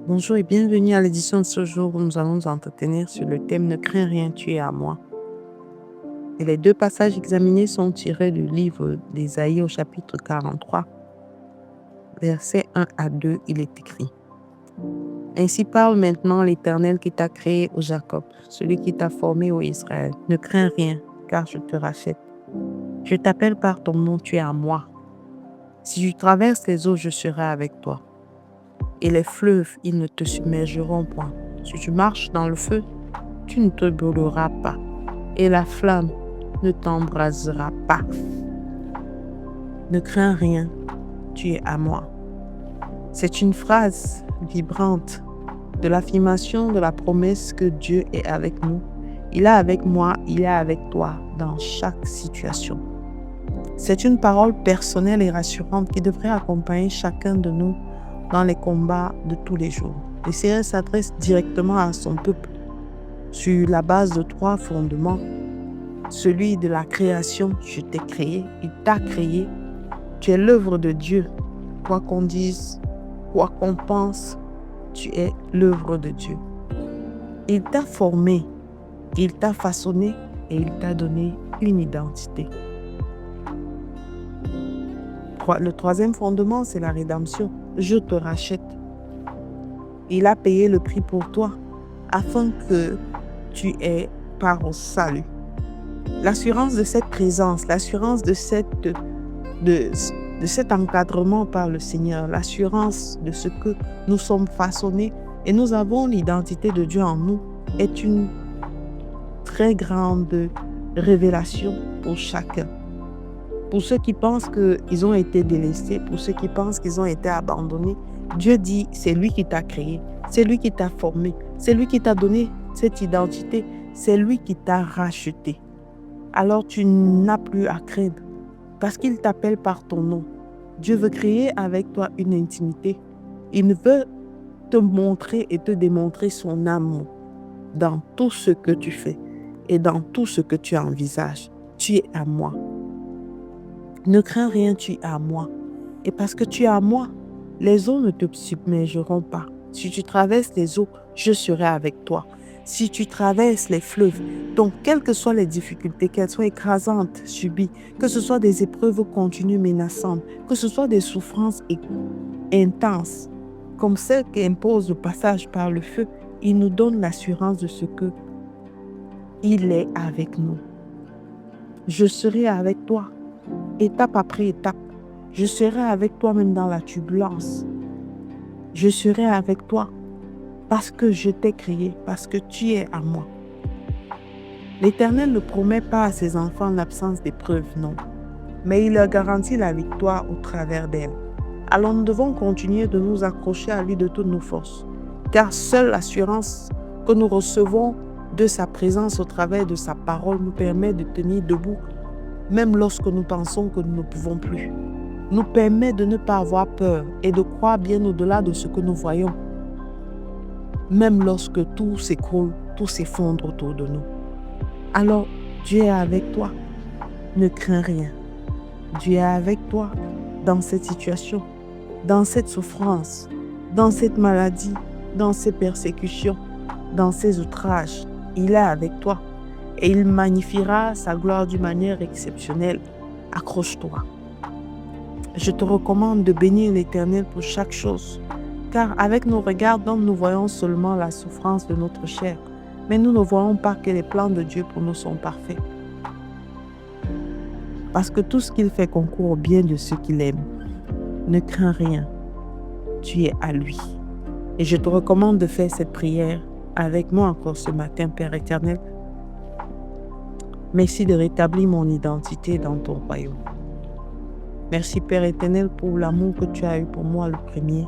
Bonjour et bienvenue à l'édition de ce jour où nous allons nous entretenir sur le thème « Ne crains rien, tu es à moi ». Et les deux passages examinés sont tirés du livre d'Ésaïe au chapitre 43, versets 1 à 2, il est écrit. Ainsi parle maintenant l'Éternel qui t'a créé, ô Jacob, celui qui t'a formé, ô Israël. Ne crains rien, car je te rachète. Je t'appelle par ton nom, tu es à moi. Si tu traverses les eaux, je serai avec toi. Et les fleuves, ils ne te submergeront point. Si tu marches dans le feu, tu ne te brûleras pas. Et la flamme ne t'embrasera pas. Ne crains rien, tu es à moi. C'est une phrase vibrante de l'affirmation de la promesse que Dieu est avec nous. Il est avec moi, il est avec toi dans chaque situation. C'est une parole personnelle et rassurante qui devrait accompagner chacun de nous dans les combats de tous les jours. Le Seigneur s'adresse directement à son peuple sur la base de 3 fondements. Celui de la création, je t'ai créé, il t'a créé, tu es l'œuvre de Dieu. Quoi qu'on dise, quoi qu'on pense, tu es l'œuvre de Dieu. Il t'a formé, il t'a façonné et il t'a donné une identité. Le 3e fondement, c'est la rédemption. Je te rachète. Il a payé le prix pour toi afin que tu aies part au salut. L'assurance de cette présence, l'assurance de cet encadrement par le Seigneur, l'assurance de ce que nous sommes façonnés et nous avons l'identité de Dieu en nous est une très grande révélation pour chacun. Pour ceux qui pensent qu'ils ont été délaissés, pour ceux qui pensent qu'ils ont été abandonnés, Dieu dit, c'est lui qui t'a créé, c'est lui qui t'a formé, c'est lui qui t'a donné cette identité, c'est lui qui t'a racheté. Alors tu n'as plus à craindre parce qu'il t'appelle par ton nom. Dieu veut créer avec toi une intimité. Il veut te montrer et te démontrer son amour dans tout ce que tu fais et dans tout ce que tu envisages. Tu es à moi. Ne crains rien, tu es à moi. Et parce que tu es à moi, les eaux ne te submergeront pas. Si tu traverses les eaux, je serai avec toi. Si tu traverses les fleuves, donc quelles que soient les difficultés, qu'elles soient écrasantes, subies, que ce soit des épreuves continues menaçantes, que ce soit des souffrances intenses, comme celles qu'impose le passage par le feu, il nous donne l'assurance de ce que il est avec nous. Je serai avec toi. Étape après étape, je serai avec toi même dans la turbulence. Je serai avec toi parce que je t'ai créé, parce que tu es à moi. L'Éternel ne promet pas à ses enfants l'absence d'épreuves, non, mais il leur garantit la victoire au travers d'elles. Alors nous devons continuer de nous accrocher à lui de toutes nos forces, car seule l'assurance que nous recevons de sa présence au travers de sa parole nous permet de tenir debout même lorsque nous pensons que nous ne pouvons plus, nous permet de ne pas avoir peur et de croire bien au-delà de ce que nous voyons, même lorsque tout s'écroule, tout s'effondre autour de nous. Alors, Dieu est avec toi, ne crains rien. Dieu est avec toi dans cette situation, dans cette souffrance, dans cette maladie, dans ces persécutions, dans ces outrages. Il est avec toi. Et il magnifiera sa gloire d'une manière exceptionnelle. Accroche-toi. Je te recommande de bénir l'Éternel pour chaque chose, car avec nos regards, nous voyons seulement la souffrance de notre chair, mais nous ne voyons pas que les plans de Dieu pour nous sont parfaits. Parce que tout ce qu'il fait concourt au bien de ceux qu'il aime. Ne crains rien, tu es à lui. Et je te recommande de faire cette prière avec moi encore ce matin, Père éternel. Merci de rétablir mon identité dans ton royaume. Merci Père éternel pour l'amour que tu as eu pour moi le premier.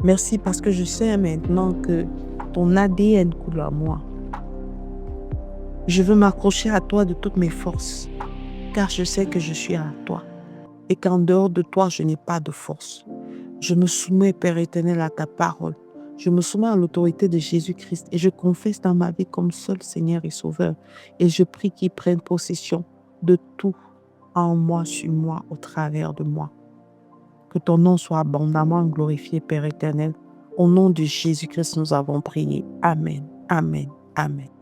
Merci parce que je sais maintenant que ton ADN coule à moi. Je veux m'accrocher à toi de toutes mes forces, car je sais que je suis à toi et qu'en dehors de toi, je n'ai pas de force. Je me soumets, Père éternel, à ta parole. Je me soumets à l'autorité de Jésus-Christ et je confesse dans ma vie comme seul Seigneur et Sauveur. Et je prie qu'il prenne possession de tout en moi, sur moi, au travers de moi. Que ton nom soit abondamment glorifié, Père éternel, Au nom de Jésus-Christ, nous avons prié. Amen. Amen. Amen.